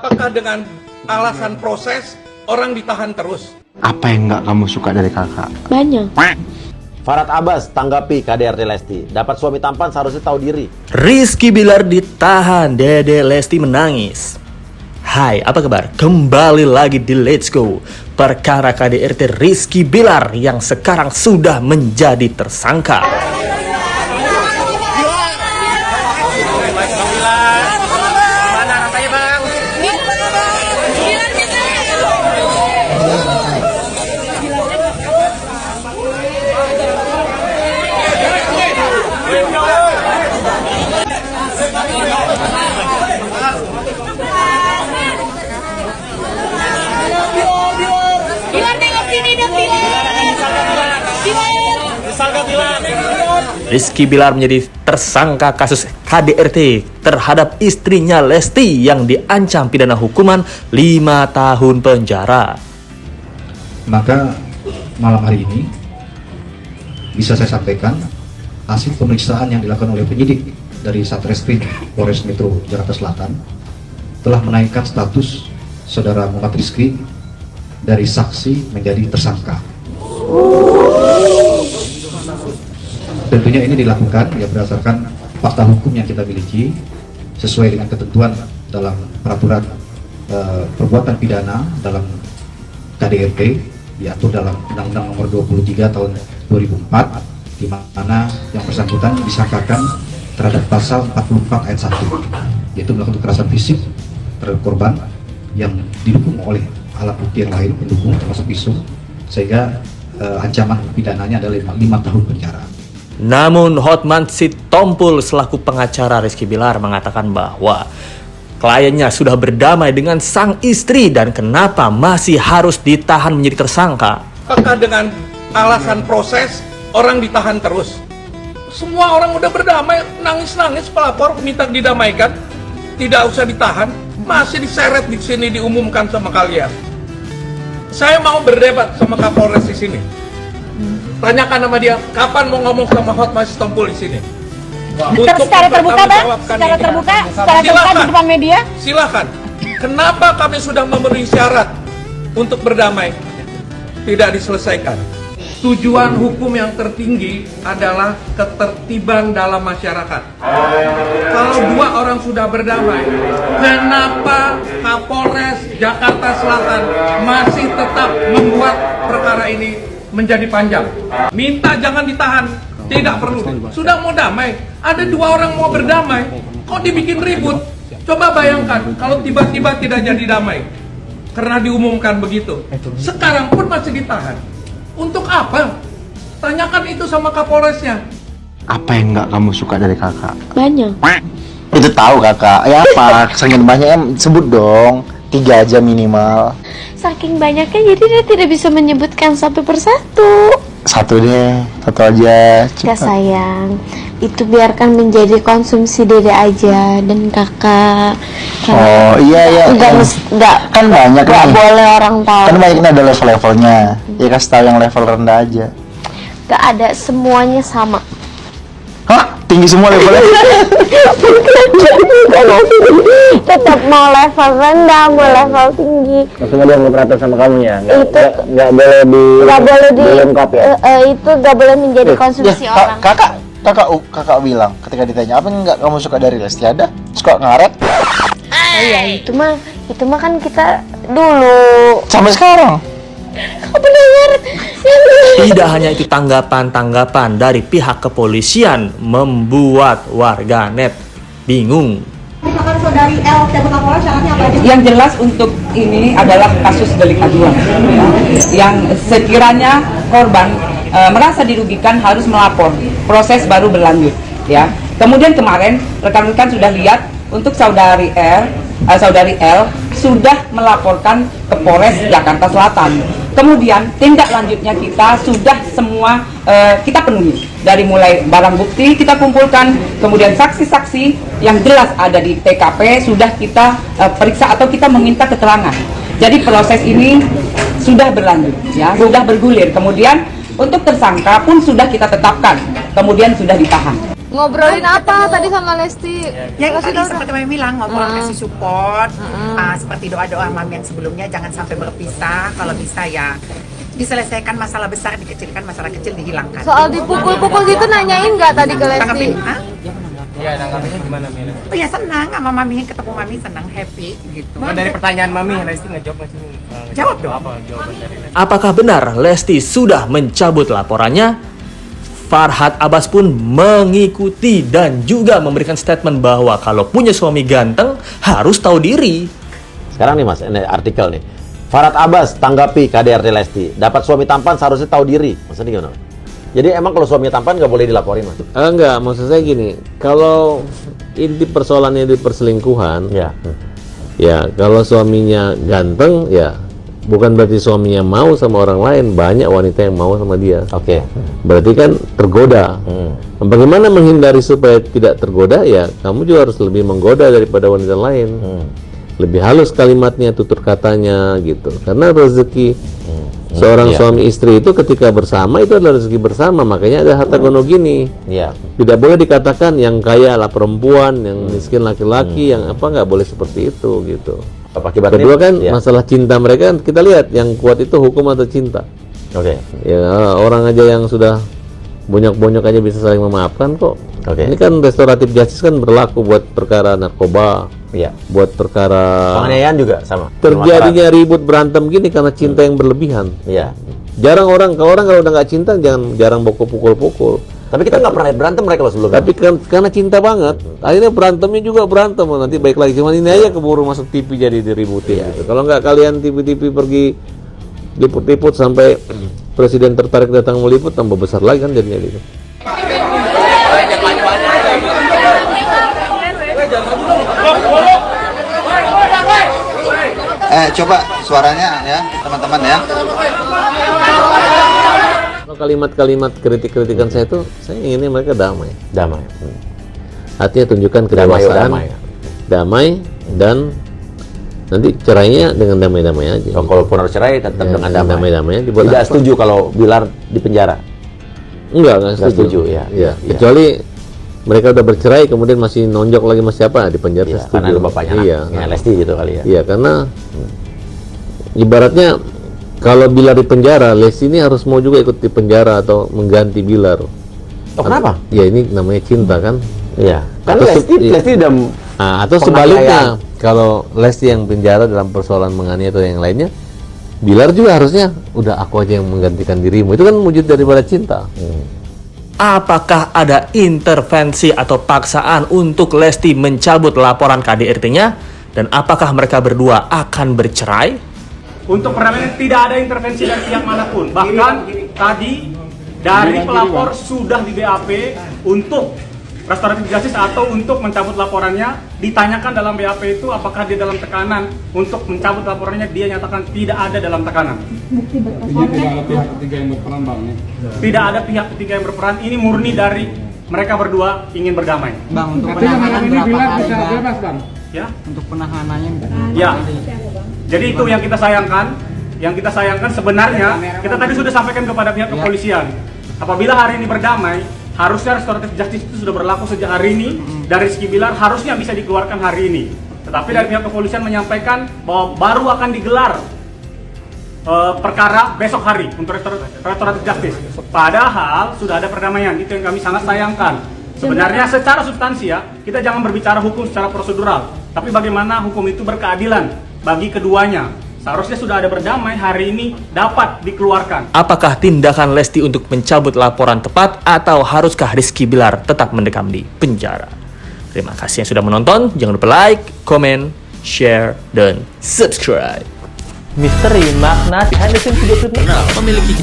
Apakah dengan alasan proses orang ditahan terus? Apa yang nggak kamu suka dari kakak? Banyak. Farhad Abbas tanggapi KDRT Lesti. Dapat suami tampan seharusnya tahu diri. Rizky Bilar ditahan, Dede Lesti menangis. Hai, apa kabar? Kembali lagi di Let's Go. Perkara KDRT Rizky Bilar yang sekarang sudah menjadi tersangka. Rizky Bilar menjadi tersangka kasus KDRT terhadap istrinya Lesti yang diancam pidana hukuman 5 tahun penjara. Maka malam hari ini bisa saya sampaikan hasil pemeriksaan yang dilakukan oleh penyidik dari Satreskrim Polres Metro Jakarta Selatan telah menaikkan status saudara Muhammad Rizky dari saksi menjadi tersangka. Tentunya ini dilakukan ya berdasarkan fakta hukum yang kita miliki sesuai dengan ketentuan dalam peraturan perbuatan pidana dalam KDRT diatur dalam Undang-Undang Nomor 23 Tahun 2004 di mana yang bersangkutan disangkakan terhadap pasal 44 ayat 1 yaitu melakukan kekerasan fisik terhadap korban yang didukung oleh alat bukti yang lain pendukung termasuk pisau sehingga ancaman pidananya adalah 5 tahun penjara. Namun Hotman Sitompul selaku pengacara Rizky Bilar mengatakan bahwa kliennya sudah berdamai dengan sang istri dan kenapa masih harus ditahan menjadi tersangka. Apakah dengan alasan proses orang ditahan terus? Semua orang udah berdamai, nangis-nangis pelapor minta didamaikan, tidak usah ditahan, masih diseret di sini diumumkan sama kalian. Saya mau berdebat sama Kapolres di sini. Tanyakan sama dia, kapan mau ngomong sama Hotman Sitompul di sini? Secara terbuka, Bang? Secara terbuka di depan media? Silakan. Kenapa kami sudah memenuhi syarat untuk berdamai? Tidak diselesaikan. Tujuan hukum yang tertinggi adalah ketertiban dalam masyarakat. Kalau dua orang sudah berdamai, kenapa Kapolres Jakarta Selatan masih tetap membuat perkara ini menjadi panjang? Minta jangan ditahan, tidak perlu. Sudah mau damai, ada dua orang mau berdamai, kok dibikin ribut? Coba bayangkan kalau tiba-tiba tidak jadi damai karena diumumkan begitu. Sekarang pun masih ditahan. Untuk apa? Tanyakan itu sama Kapolresnya. Apa yang nggak kamu suka dari kakak? Banyak. Itu tahu kakak. Ya apa? Saking banyaknya sebut dong. 3 aja minimal. Saking banyaknya jadi dia tidak bisa menyebutkan satu persatu. Satu deh, satu aja. Ya sayang, itu biarkan menjadi konsumsi dede aja dan kakak. Oh iya. Enggak Kan banyak nggak nih. boleh orang tahu. Kan banyak ini ada level-levelnya. Ya kasih tahu yang level rendah aja. Gak ada, semuanya sama. Hah? Tinggi semua levelnya? Tetap mau level rendah, mau level tinggi. Maksudnya dia nggak berantem sama kamu ya? Itu Nggak boleh dilengkap ya? itu gak boleh menjadi konsumsi orang. Kakak bilang ketika ditanya apa yang nggak kamu suka dari Lesti, ada suka ngaret Oh iya, itu mah kan kita dulu. sampai sekarang. Kau pernah ngaret? Tidak hanya itu, tanggapan-tanggapan dari pihak kepolisian membuat warganet bingung. Yang jelas untuk ini adalah kasus delik aduan ya. Yang sekiranya korban merasa dirugikan harus melapor, proses baru berlanjut ya. Kemudian kemarin rekan-rekan sudah lihat untuk saudari L sudah melaporkan ke Polres Jakarta Selatan. Kemudian tindak lanjutnya kita sudah semua kita penuhi, dari mulai barang bukti kita kumpulkan, kemudian saksi-saksi yang jelas ada di TKP sudah kita periksa atau kita meminta keterangan. Jadi proses ini sudah berlanjut ya, sudah bergulir. Kemudian untuk tersangka pun sudah kita tetapkan, kemudian sudah ditahan. Ngobrolin apa tadi sama Lesti? Ya tadi seperti Mami bilang, ngobrol kasih support, seperti doa-doa Mami yang sebelumnya, jangan sampai berpisah. Kalau bisa ya diselesaikan masalah besar, dikecilkan masalah kecil, dihilangkan. Soal dipukul-pukul gitu nanyain nggak tadi ke Lesti? Ya, tanggapannya gimana, Mila? Oh ya senang sama Mami, ketemu Mami senang, happy gitu. Dari pertanyaan Mami, Lesti ngejawab nggak sih? Jawab dong. Apa jawaban dari Lesti? Apakah benar Lesti sudah mencabut laporannya? Farhad Abbas pun mengikuti dan juga memberikan statement bahwa kalau punya suami ganteng harus tahu diri. Sekarang nih Mas, ini artikel nih. Farhad Abbas tanggapi KDRT Lesti. Dapat suami tampan seharusnya tahu diri. Maksudnya gimana? Jadi emang kalau suaminya tampan nggak boleh dilaporin, Mas? Enggak, maksud saya gini. Kalau inti persoalannya di perselingkuhan, ya kalau suaminya ganteng, ya bukan berarti suaminya mau sama orang lain. Banyak wanita yang mau sama dia. Oke. Berarti kan tergoda. Bagaimana menghindari supaya tidak tergoda? Ya kamu juga harus lebih menggoda daripada wanita lain. Lebih halus kalimatnya, tutur katanya gitu. Karena rezeki seorang suami istri itu ketika bersama itu adalah rezeki bersama. Makanya ada harta gono gini. Tidak boleh dikatakan yang kaya lah perempuan, yang miskin laki-laki, yang apa, nggak boleh seperti itu gitu. Kedua kan masalah cinta mereka, kita lihat yang kuat itu hukum atau cinta. Ya orang aja yang sudah bonyok-bonyok aja bisa saling memaafkan kok. Ini kan restoratif justice kan berlaku buat perkara narkoba, buat perkara penganiayaan juga sama. Terjadinya ribut berantem gini karena cinta yang berlebihan. Jarang kalau orang udah nggak cinta jarang pukul-pukul. Tapi kita nggak pernah berantem mereka loh sebelumnya. Tapi karena cinta banget, akhirnya berantemnya juga berantem. Nanti baik lagi, cuma ini aja keburu masuk TV jadi diributin. Gitu. Kalau nggak kalian TV pergi liput-liput sampai presiden tertarik datang meliput, tambah besar lagi kan jadinya gitu. Coba suaranya ya teman-teman ya. Kalimat-kalimat kritik-kritikan saya itu, saya inginnya mereka damai. Artinya tunjukkan kedewasaan, damai dan nanti cerainya dengan damai-damai aja. Kalaupun harus cerai tetap dengan damai-damai. Tidak setuju kalau Bilar di penjara. Enggak setuju. Ya. Kecuali mereka udah bercerai kemudian masih nonjok lagi sama siapa di penjara. Karena ada bapaknya. Lesti gitu kali ya. Iya, karena ibaratnya kalau Bilar di penjara, Lesti ini harus mau juga ikut di penjara atau mengganti Bilar. Kenapa? Ya ini namanya cinta kan. Iya. Kan Lesti udah. Atau sebaliknya, kalau Lesti yang penjara dalam persoalan menganiaya atau yang lainnya, Bilar juga harusnya udah aku aja yang menggantikan dirimu. Itu kan wujud daripada cinta. Apakah ada intervensi atau paksaan untuk Lesti mencabut laporan KDRT-nya? Dan apakah mereka berdua akan bercerai? Untuk perdamaian tidak ada intervensi dari pihak manapun. Bahkan tadi dari pelapor sudah di BAP untuk restoratif justice atau untuk mencabut laporannya. Ditanyakan dalam BAP itu apakah dia dalam tekanan untuk mencabut laporannya, dia nyatakan tidak ada dalam tekanan. Tidak ada pihak ketiga yang berperan, Bang. Tidak ada pihak ketiga yang berperan. Ini murni dari mereka berdua ingin berdamai. Bang, untuk penahanan berapa kali, Bang? Ya. Untuk penahanannya. Ya. Jadi itu yang kita sayangkan. Yang kita sayangkan sebenarnya kita tadi sudah sampaikan kepada pihak kepolisian. Apabila hari ini berdamai, harusnya restoratif justice itu sudah berlaku sejak hari ini. Dari Rizky Bilar harusnya bisa dikeluarkan hari ini. Tetapi dari pihak kepolisian menyampaikan bahwa baru akan digelar perkara besok hari untuk restoratif justice. Padahal sudah ada perdamaian. Itu yang kami sangat sayangkan. Sebenarnya secara substansi ya, kita jangan berbicara hukum secara prosedural. Tapi bagaimana hukum itu berkeadilan bagi keduanya. Seharusnya sudah ada berdamai, hari ini dapat dikeluarkan. Apakah tindakan Lesti untuk mencabut laporan tepat atau haruskah Rizky Bilar tetap mendekam di penjara? Terima kasih yang sudah menonton. Jangan lupa like, comment, share, dan subscribe. Misteri makna behind the scenes video klip memiliki